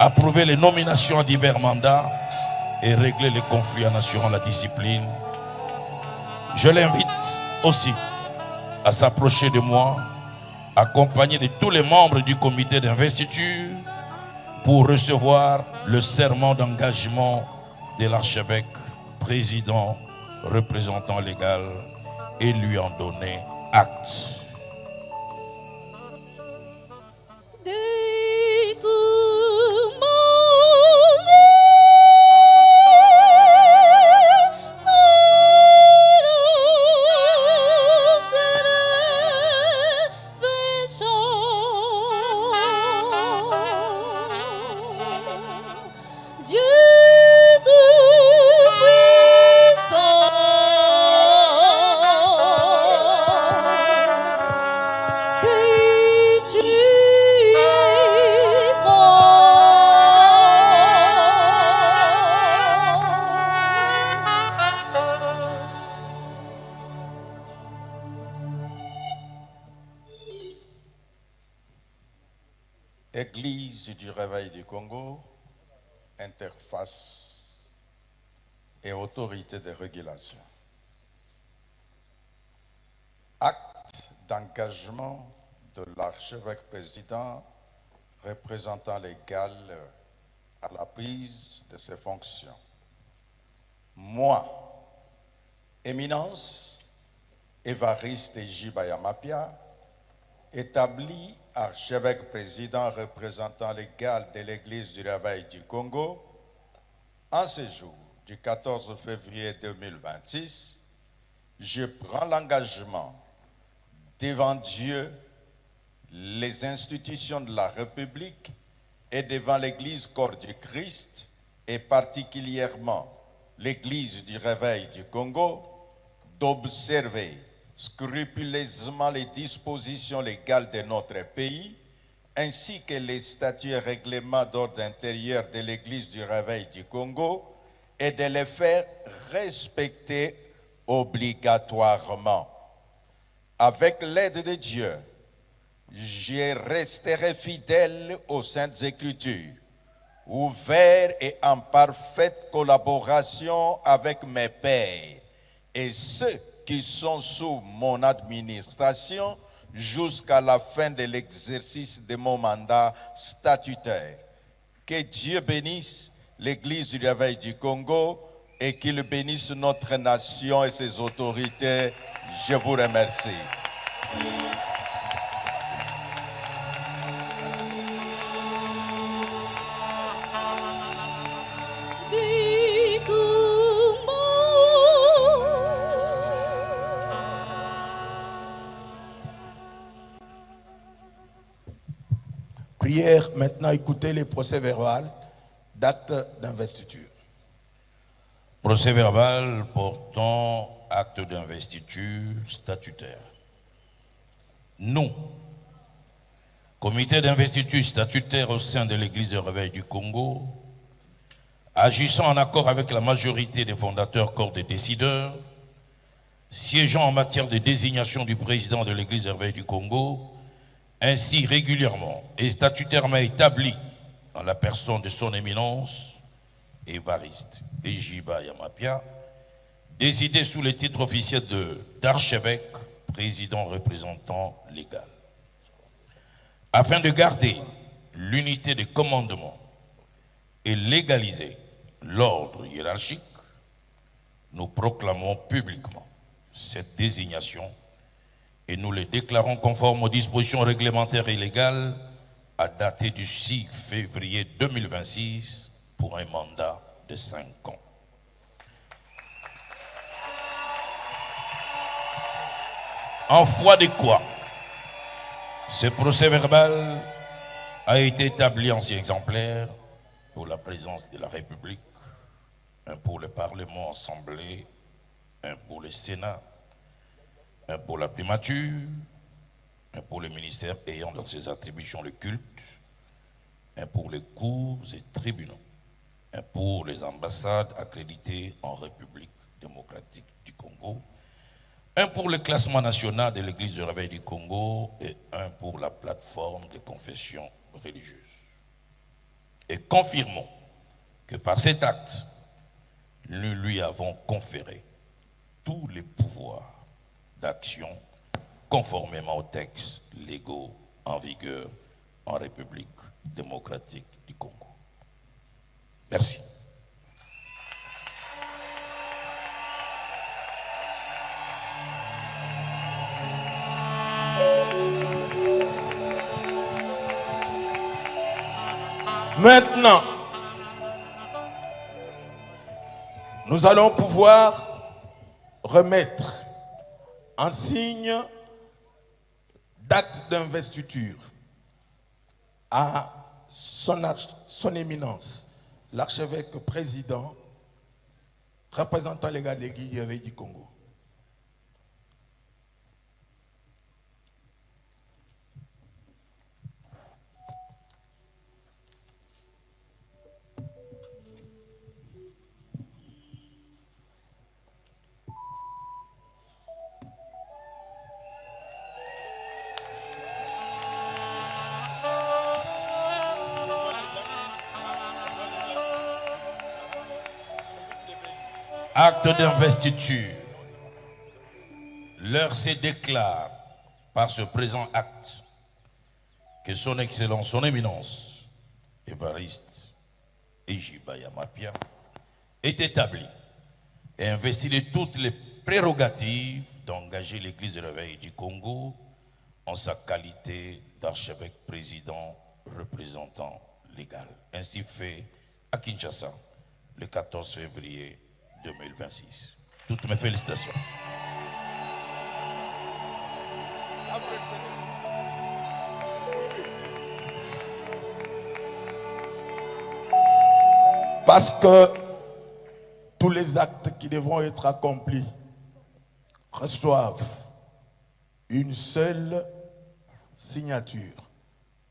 approuver les nominations à divers mandats et régler les conflits en assurant la discipline. Je l'invite aussi à s'approcher de moi, accompagné de tous les membres du comité d'investiture, pour recevoir le serment d'engagement de l'archevêque, président, représentant légal, et lui en donner acte. Église du Réveil du Congo, interface et autorité de régulation. Acte d'engagement de l'archevêque président représentant légal à la prise de ses fonctions. Moi, Éminence Évariste Jibaya Mapia, établi archevêque président représentant légal de l'Église du Réveil du Congo, en ce jour du 14 février 2026, je prends l'engagement devant Dieu, les institutions de la République et devant l'Église corps du Christ, et particulièrement l'Église du Réveil du Congo, d'observer scrupuleusement les dispositions légales de notre pays, ainsi que les statuts et règlements d'ordre intérieur de l'Église du Réveil du Congo, et de les faire respecter obligatoirement. Avec l'aide de Dieu, je resterai fidèle aux Saintes Écritures, ouvert et en parfaite collaboration avec mes pairs et ceux qui sont sous mon administration jusqu'à la fin de l'exercice de mon mandat statutaire. Que Dieu bénisse l'Église du Réveil du Congo et qu'il bénisse notre nation et ses autorités. Je vous remercie. Prière, maintenant écoutez les procès verbal d'acte d'investiture. Procès verbal portant acte d'investiture statutaire. Nous, comité d'investiture statutaire au sein de l'Église du Réveil du Congo, agissant en accord avec la majorité des fondateurs corps des décideurs, siégeant en matière de désignation du président de l'Église du Réveil du Congo, ainsi régulièrement et statutairement établi en la personne de son éminence, Évariste Jibaya Mapia, décidé sous le titre officiel d'archevêque, président représentant légal. Afin de garder l'unité de commandement et légaliser l'ordre hiérarchique, nous proclamons publiquement cette désignation et nous les déclarons conformes aux dispositions réglementaires et légales à dater du 6 février 2026 pour un mandat de 5 ans. En foi de quoi ce procès verbal a été établi en 6 exemplaires pour la présidence de la République, un pour le Parlement assemblée, un pour le Sénat, un pour la primature, un pour le ministère ayant dans ses attributions le culte, un pour les cours et tribunaux, un pour les ambassades accréditées en République démocratique du Congo, un pour le classement national de l'Église du Réveil du Congo et un pour la plateforme de confession religieuse. et confirmons que par cet acte, nous lui avons conféré tous les pouvoirs d'action conformément aux textes légaux en vigueur en République démocratique du Congo. Merci. Maintenant, nous allons pouvoir remettre en signe d'acte d'investiture à son éminence, l'archevêque président, représentant légal de l'Église du Congo. Acte d'investiture. L'heure se déclare par ce présent acte que son Excellence, son Éminence, Évariste Ejibaya Mapia, est établi et investi de toutes les prérogatives d'engager l'Église de Réveil du Congo en sa qualité d'archevêque président représentant légal. Ainsi fait à Kinshasa le 14 février 2026. Toutes mes félicitations. Parce que tous les actes qui devront être accomplis reçoivent une seule signature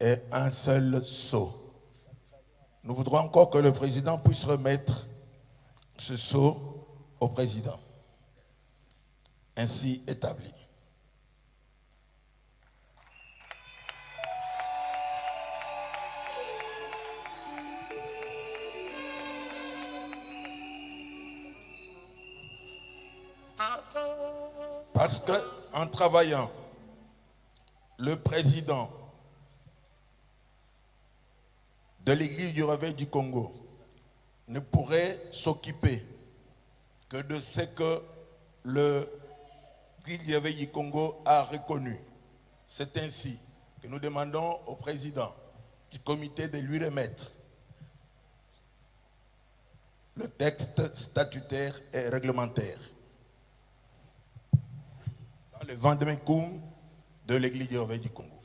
et un seul sceau. Nous voudrons encore que le président puisse remettre ce sceau au président, ainsi établi. Parce qu'en travaillant, le président de l'Église du Réveil du Congo ne pourrait s'occuper que de ce que l'Église du Réveil du Congo a reconnu. C'est ainsi que nous demandons au président du comité de lui remettre le texte statutaire et réglementaire dans le Vendémecum de l'Église du Réveil du Congo.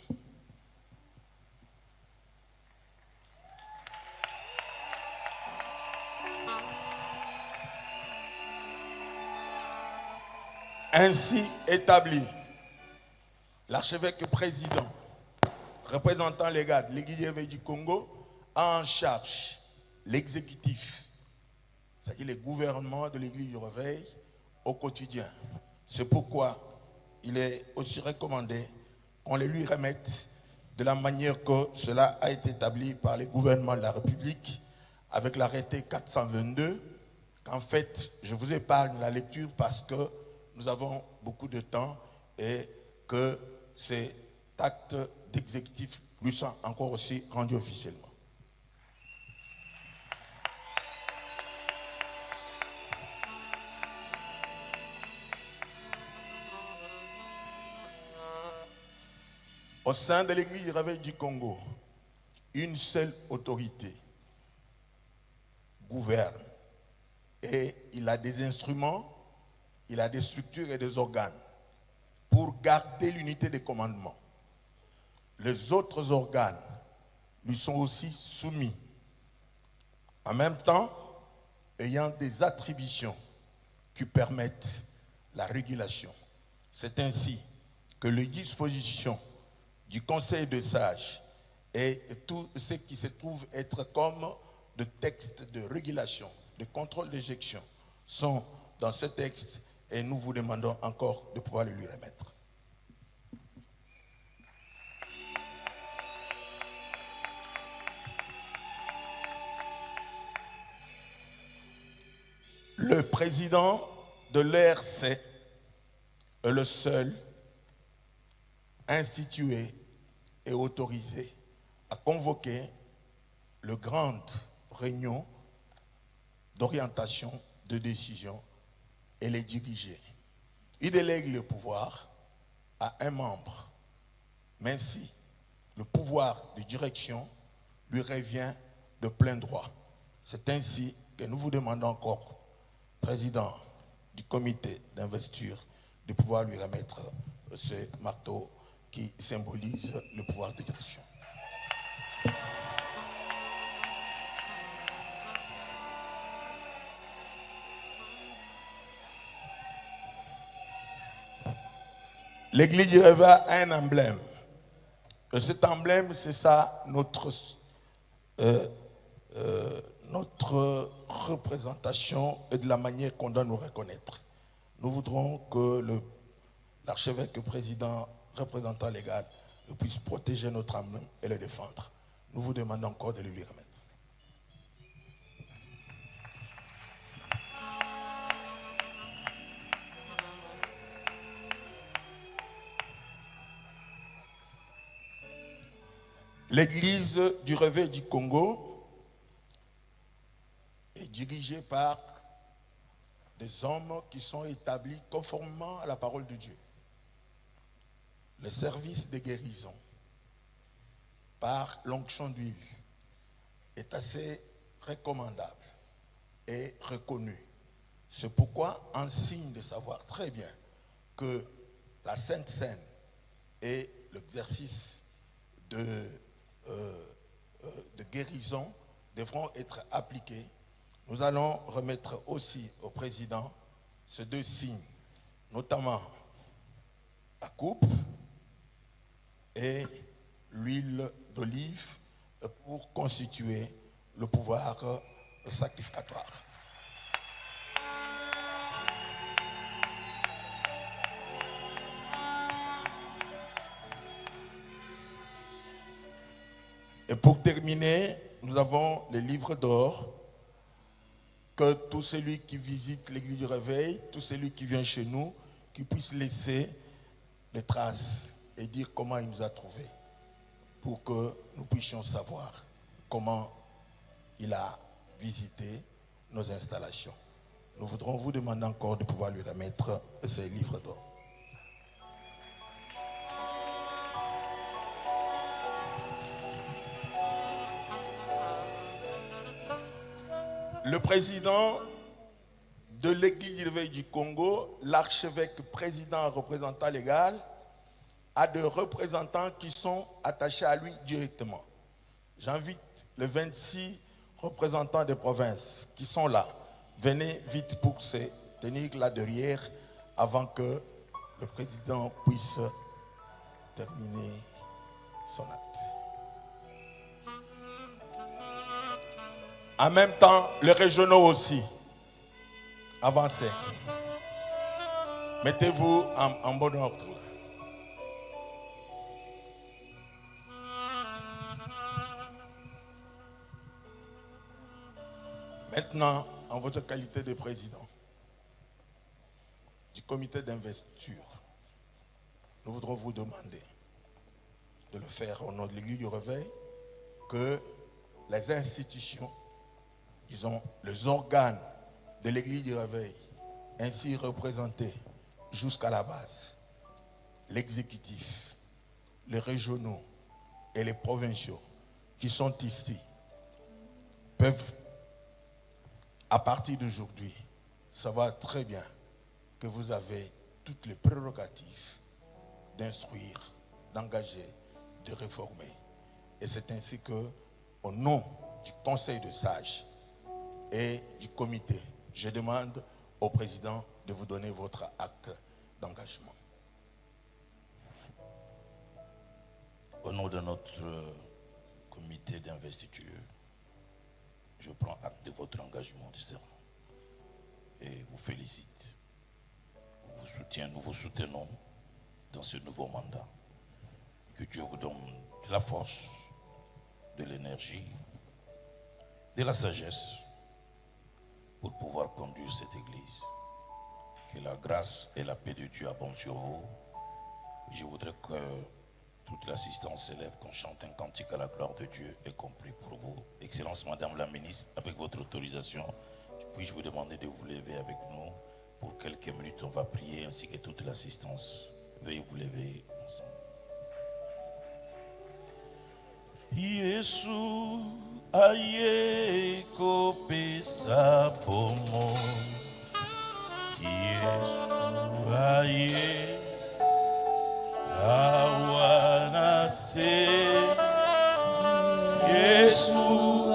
Ainsi établi, l'archevêque président, représentant légal de l'Église du Réveil du Congo, a en charge l'exécutif, c'est-à-dire le gouvernement de l'Église du Réveil au quotidien. C'est pourquoi il est aussi recommandé qu'on les lui remette de la manière que cela a été établi par le gouvernement de la République avec l'arrêté 422, qu'en fait, je vous épargne la lecture parce que nous avons beaucoup de temps et que cet acte d'exécutif lui soit encore aussi rendu officiellement. Au sein de l'Église du Réveil du Congo, une seule autorité gouverne et il a des instruments, il a des structures et des organes pour garder l'unité des commandements. Les autres organes lui sont aussi soumis, en même temps ayant des attributions qui permettent la régulation. C'est ainsi que les dispositions du Conseil de sages et tout ce qui se trouve être comme de textes de régulation, de contrôle d'éjection sont dans ce texte et nous vous demandons encore de pouvoir le lui remettre. Le président de l'ERC est le seul institué et autorisé à convoquer le grande réunion d'orientation, de décision et les diriger. Il délègue le pouvoir à un membre, mais ainsi le pouvoir de direction lui revient de plein droit. C'est ainsi que nous vous demandons encore, président du comité d'investiture, de pouvoir lui remettre ce marteau qui symbolise le pouvoir de direction. L'église du Réveil a un emblème. Et cet emblème, c'est ça, notre représentation et de la manière qu'on doit nous reconnaître. Nous voudrons que l'archevêque président, représentant légal, puisse protéger notre emblème et le défendre. Nous vous demandons encore de le lui remettre. L'église du Réveil du Congo est dirigée par des hommes qui sont établis conformément à la parole de Dieu. Le service de guérison par l'onction d'huile est assez recommandable et reconnu. C'est pourquoi, en signe de savoir très bien que la Sainte Seine et l'exercice de guérison devront être appliqués, nous allons remettre aussi au président ces deux signes, notamment la coupe et l'huile d'olive pour constituer le pouvoir sacrificatoire. Et pour terminer, nous avons les livres d'or que tout celui qui visite l'église du Réveil, tout celui qui vient chez nous, qui puisse laisser les traces et dire comment il nous a trouvés pour que nous puissions savoir comment il a visité nos installations. Nous voudrons vous demander encore de pouvoir lui remettre ces livres d'or. Le président de l'église du Réveil du Congo, l'archevêque président représentant légal, a des représentants qui sont attachés à lui directement. J'invite les 26 représentants des provinces qui sont là. Venez vite pour se tenir là derrière avant que le président puisse terminer son acte. En même temps, les régionaux aussi. Avancez. Mettez-vous en bon ordre. Maintenant, en votre qualité de président du comité d'investiture, nous voudrons vous demander de le faire au nom de l'église du Réveil, que les institutions, disons, les organes de l'église du Réveil, ainsi représentés jusqu'à la base, l'exécutif, les régionaux et les provinciaux qui sont ici, peuvent, à partir d'aujourd'hui, savoir très bien que vous avez toutes les prérogatives d'instruire, d'engager, de réformer. Et c'est ainsi que, au nom du Conseil de sages et du comité, je demande au président de vous donner votre acte d'engagement. Au nom de notre comité d'investiture, je prends acte de votre engagement de serment et vous félicite. Nous vous soutenons dans ce nouveau mandat. Que Dieu vous donne de la force, de l'énergie, de la sagesse pour pouvoir conduire cette église. Que la grâce et la paix de Dieu abondent sur vous. Je voudrais que toute l'assistance s'élève, qu'on chante un cantique à la gloire de Dieu, y compris pour vous. Excellence Madame la Ministre, avec votre autorisation, puis-je vous demander de vous lever avec nous. Pour quelques minutes, on va prier, ainsi que toute l'assistance. Veuillez vous lever ensemble. Yesu aye kopesa pomo. Yesu aye awanase. Yesu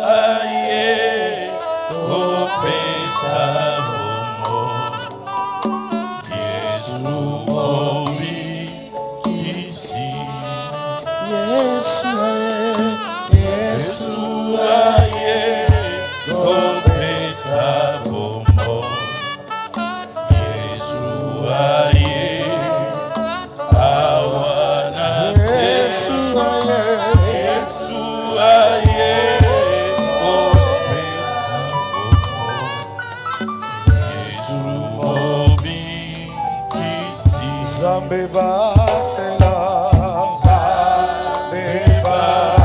aye kopesa pomo. Yesu obi kisi. Yesu aye kopesa pomo. Yesu aye awanase. Yesu aye kopesa pomo. Yesu obi kisi. Zambe batela, Zambe batela.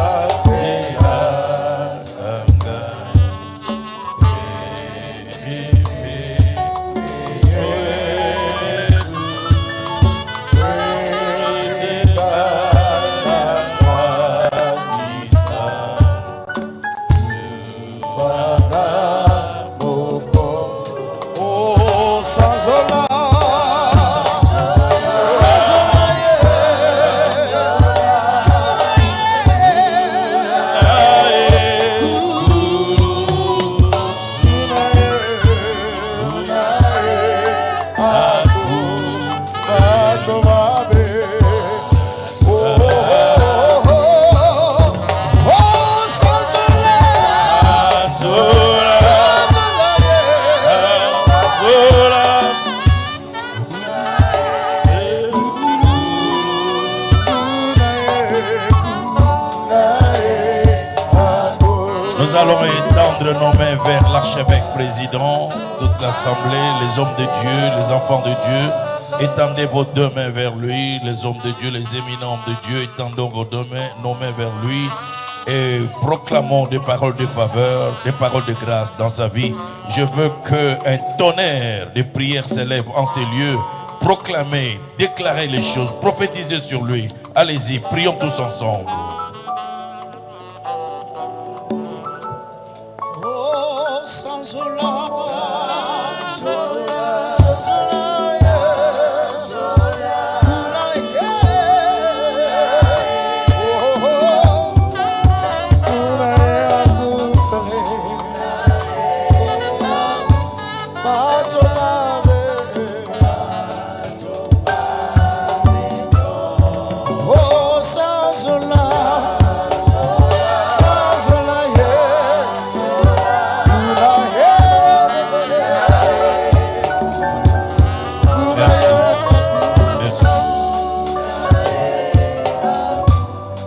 Oh, Sanzola. Nous allons étendre nos mains vers l'archevêque président, toute l'assemblée, les hommes de Dieu, les enfants de Dieu. Étendez vos deux mains vers lui, les hommes de Dieu, les éminents hommes de Dieu. Étendons nos mains vers lui et proclamons des paroles de faveur, des paroles de grâce dans sa vie. Je veux qu'un tonnerre de prières s'élève en ces lieux. Proclamez, déclarez les choses, prophétisez sur lui. Allez-y, prions tous ensemble.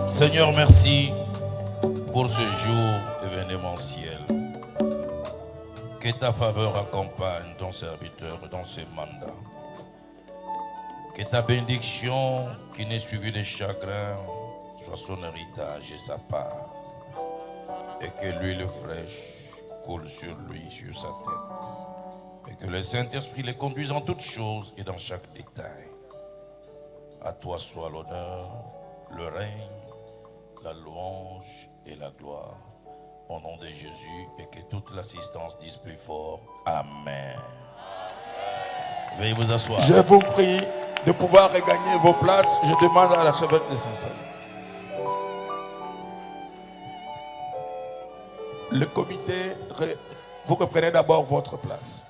Seigneur, merci pour ce jour événementiel. Que ta faveur accompagne ton serviteur dans ce mandat. Que ta bénédiction qui n'est suivie de chagrin soit son héritage et sa part. Et que l'huile fraîche coule sur lui, sur sa tête. Et que le Saint-Esprit les conduise en toutes choses et dans chaque détail. À toi soit l'honneur, le règne, la louange et la gloire. Au nom de Jésus, et que toute l'assistance dise plus fort. Amen. Veuillez vous asseoir. Je vous prie de pouvoir regagner vos places. Je demande à l'archevêque de s'installer. Le comité, vous reprenez d'abord votre place.